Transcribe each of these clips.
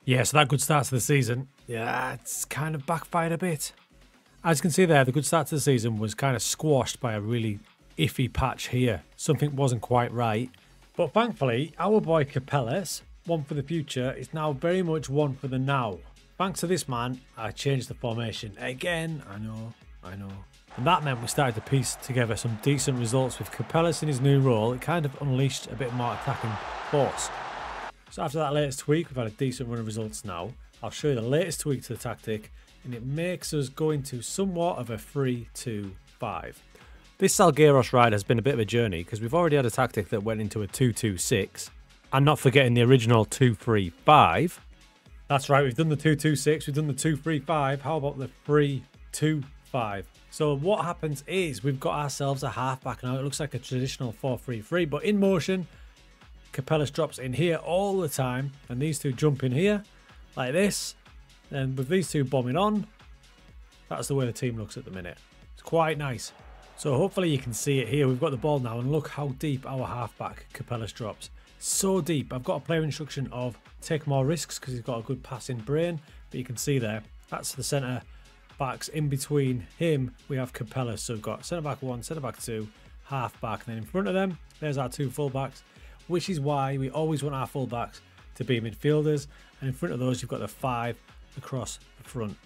Yeah, so that good start to the season, yeah, it's kind of backfired a bit. As you can see there, the good start to the season was kind of squashed by a really iffy patch here. Something wasn't quite right. But thankfully, our boy Capellas, one for the future, is now very much one for the now. Thanks to this man, I changed the formation. Again, I know. And that meant we started to piece together some decent results with Capellas in his new role. It kind of unleashed a bit more attacking force. So after that latest tweak, we've had a decent run of results now. I'll show you the latest tweak to the tactic, and it makes us go into somewhat of a 3-2-5. This Salgueiros ride has been a bit of a journey because we've already had a tactic that went into a 2-2-6, and not forgetting the original 2-3-5. That's right, we've done the 2-2-6, we've done the 2-3-5. How about the 3-2-5? So what happens is we've got ourselves a halfback now. It looks like a traditional 4-3-3, but in motion, Capellas drops in here all the time, and these two jump in here like this. And with these two bombing on, that's the way the team looks at the minute. It's quite nice. So hopefully you can see it here. We've got the ball now, and look how deep our halfback Capellas drops. So deep. I've got a player instruction of take more risks because he's got a good passing brain, but you can see there, that's the centre backs. In between him, we have Capellas. So we've got centre back 1, centre back 2, half back, and then in front of them, there's our two full backs, which is why we always want our full backs to be midfielders. And in front of those, you've got the 5 across the front.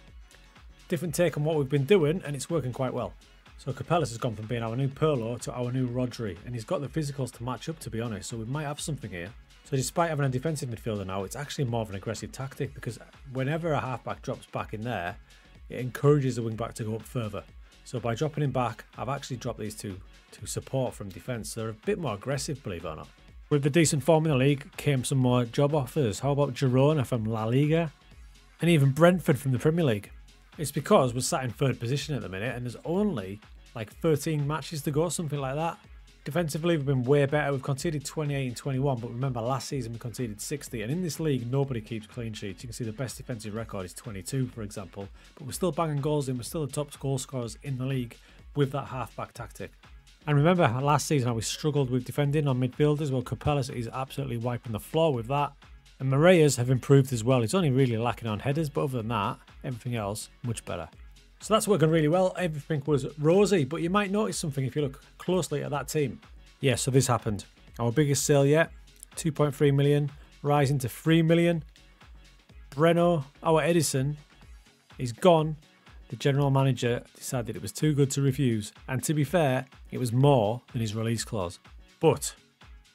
Different take on what we've been doing, and it's working quite well. So Capellas has gone from being our new Perlo to our new Rodri, and he's got the physicals to match up, to be honest, so we might have something here. So despite having a defensive midfielder now, it's actually more of an aggressive tactic, because whenever a halfback drops back in there, it encourages the wing-back to go up further. So by dropping him back, I've actually dropped these two to support from defence. So they're a bit more aggressive, believe it or not. With the decent form in the league came some more job offers. How about Girona from La Liga? And even Brentford from the Premier League. It's because we're sat in third position at the minute, and there's only like 13 matches to go, something like that. Defensively, we've been way better. We've conceded 28 and 21, but remember last season we conceded 60, and in this league nobody keeps clean sheets. You can see the best defensive record is 22, for example, but we're still banging goals in. We're still the top goal scorers in the league with that half-back tactic. And remember last season how we struggled with defending on midfielders? Well, Capellas is absolutely wiping the floor with that. And Moreira's have improved as well. He's only really lacking on headers, but other than that, everything else, much better. So that's working really well. Everything was rosy, but you might notice something if you look closely at that team. Yeah, so this happened. Our biggest sale yet, 2.3 million, rising to 3 million. Breno, our Edison, is gone. The general manager decided it was too good to refuse. And to be fair, it was more than his release clause. But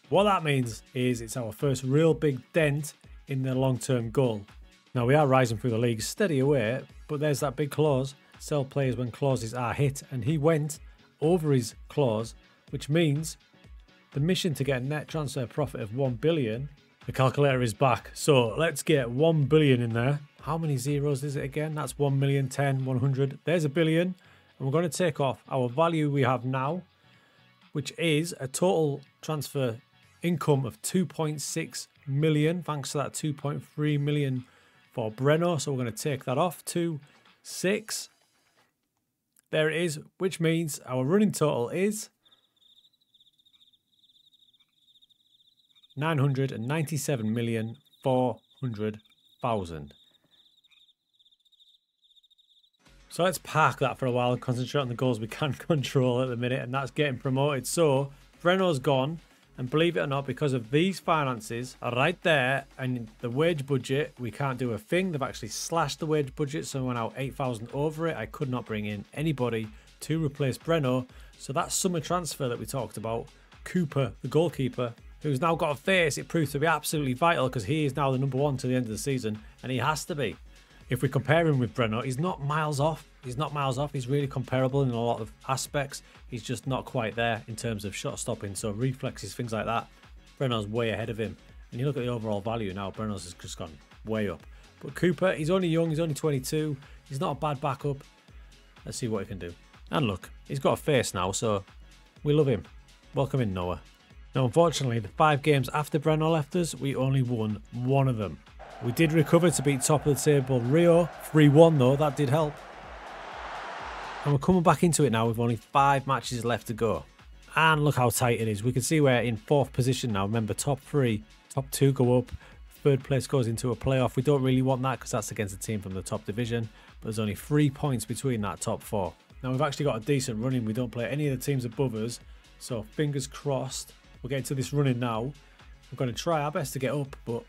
what that means is it's our first real big dent in the long-term goal. Now, we are rising through the league steady away, but there's that big clause. Sell players when clauses are hit, and he went over his clause, which means the mission to get a net transfer profit of 1 billion, the calculator is back. So let's get 1 billion in there. How many zeros is it again? That's 1 million, 10, 100. There's a billion, and we're going to take off our value we have now, which is a total transfer income of 2.6 million, thanks to that 2.3 million for Breno. So we're going to take that off to 6. There it is, which means our running total is 997,400,000. So let's park that for a while and concentrate on the goals we can control at the minute, and that's getting promoted. So Breno's gone, and believe it or not, because of these finances are right there and the wage budget, we can't do a thing. They've actually slashed the wage budget, so we're now 8,000 over it. I could not bring in anybody to replace Breno. So that summer transfer that we talked about, Cooper, the goalkeeper, who's now got a face, it proves to be absolutely vital because he is now the #1 to the end of the season, and he has to be. If we compare him with Breno, he's not miles off. He's not miles off. He's really comparable in a lot of aspects. He's just not quite there in terms of shot stopping, so reflexes, things like that. Breno's way ahead of him. And you look at the overall value now, Breno's has just gone way up. But Cooper, he's only young, he's only 22. He's not a bad backup. Let's see what he can do. And look, he's got a face now, so we love him. Welcome in, Noah. Now, unfortunately, the 5 games after Breno left us, we only won 1 of them. We did recover to beat top of the table Rio, 3-1 though, that did help. And we're coming back into it now with only 5 matches left to go. And look how tight it is. We can see we're in 4th position now. Remember, top 3, top 2 go up, third place goes into a playoff. We don't really want that because that's against a team from the top division. But there's only 3 points between that top 4. Now we've actually got a decent run-in. We don't play any of the teams above us. So fingers crossed. We'll get into this run-in now. We're going to try our best to get up, but...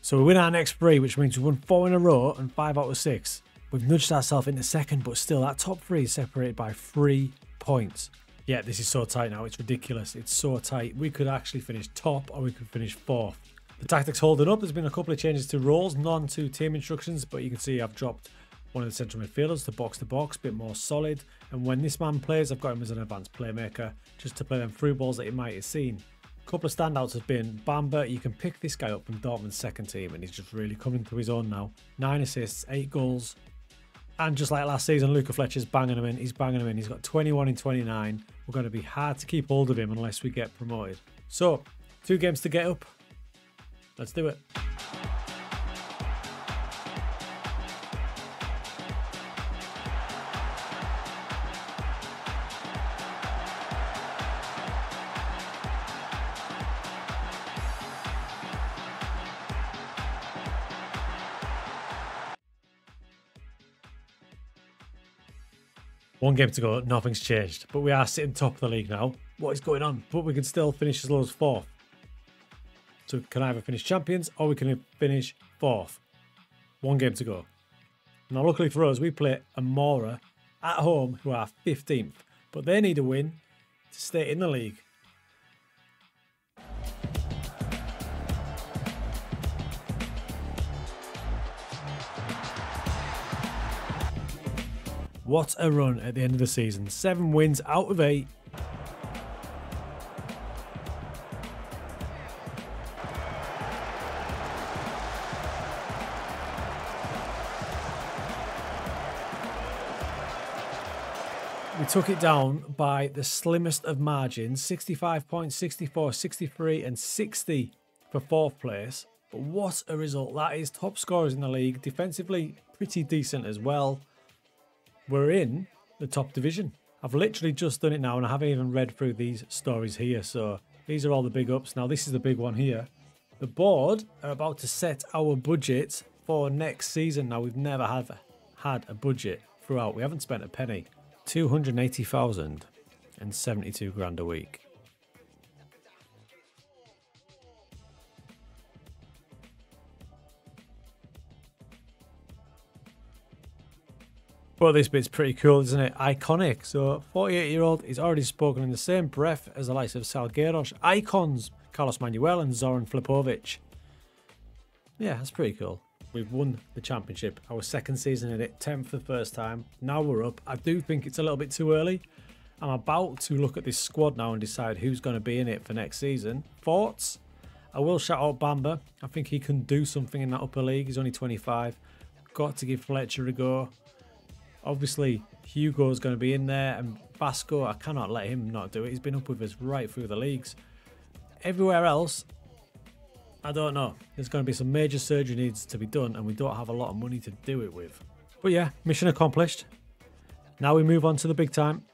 So we win our next 3, which means we won 4 in a row and 5 out of 6. We've nudged ourselves into second, but still that top 3 is separated by 3 points. Yeah, this is so tight now. It's ridiculous. It's so tight. We could actually finish top or we could finish 4th. The tactics holding up. There's been a couple of changes to roles, none to team instructions, but you can see I've dropped one of the central midfielders to box, a bit more solid. And when this man plays, I've got him as an advanced playmaker, just to play them through balls that you might have seen. A couple of standouts have been Bamba. You can pick this guy up from Dortmund's second team, and he's just really coming to his own now. 9 assists, 8 goals. And just like last season, Luca Fletcher's banging him in. He's banging him in. He's got 21 in 29. We're going to be hard to keep hold of him unless we get promoted. So, 2 games to get up. Let's do it. One game to go, nothing's changed, but we are sitting top of the league now. What is going on? But we can still finish as low as 4th. So we can either finish champions or we can finish 4th. One game to go. Now luckily for us, we play Amora at home, who are 15th, but they need a win to stay in the league. What a run at the end of the season. 7 wins out of 8. We took it down by the slimmest of margins. 65 points, 64, 63 and 60 for 4th place. But what a result. That is top scorers in the league. Defensively, pretty decent as well. We're in the top division. I've literally just done it now and I haven't even read through these stories here. So these are all the big ups. Now this is the big one here. The board are about to set our budget for next season. Now we've never had a budget throughout. We haven't spent a penny. 280,000 and 72 grand a week. But this bit's pretty cool, isn't it? Iconic. So, 48-year-old is already spoken in the same breath as the likes of Salgueiros. Icons, Carlos Manuel and Zoran Flipovic. Yeah, that's pretty cool. We've won the championship. Our second season in it, 10th for the first time. Now we're up. I do think it's a little bit too early. I'm about to look at this squad now and decide who's going to be in it for next season. Thoughts? I will shout out Bamba. I think he can do something in that upper league. He's only 25. Got to give Fletcher a go. Obviously, Hugo's going to be in there, and Vasco, I cannot let him not do it. He's been up with us right through the leagues. Everywhere else, I don't know. There's going to be some major surgery needs to be done, and we don't have a lot of money to do it with. But yeah, mission accomplished. Now we move on to the big time.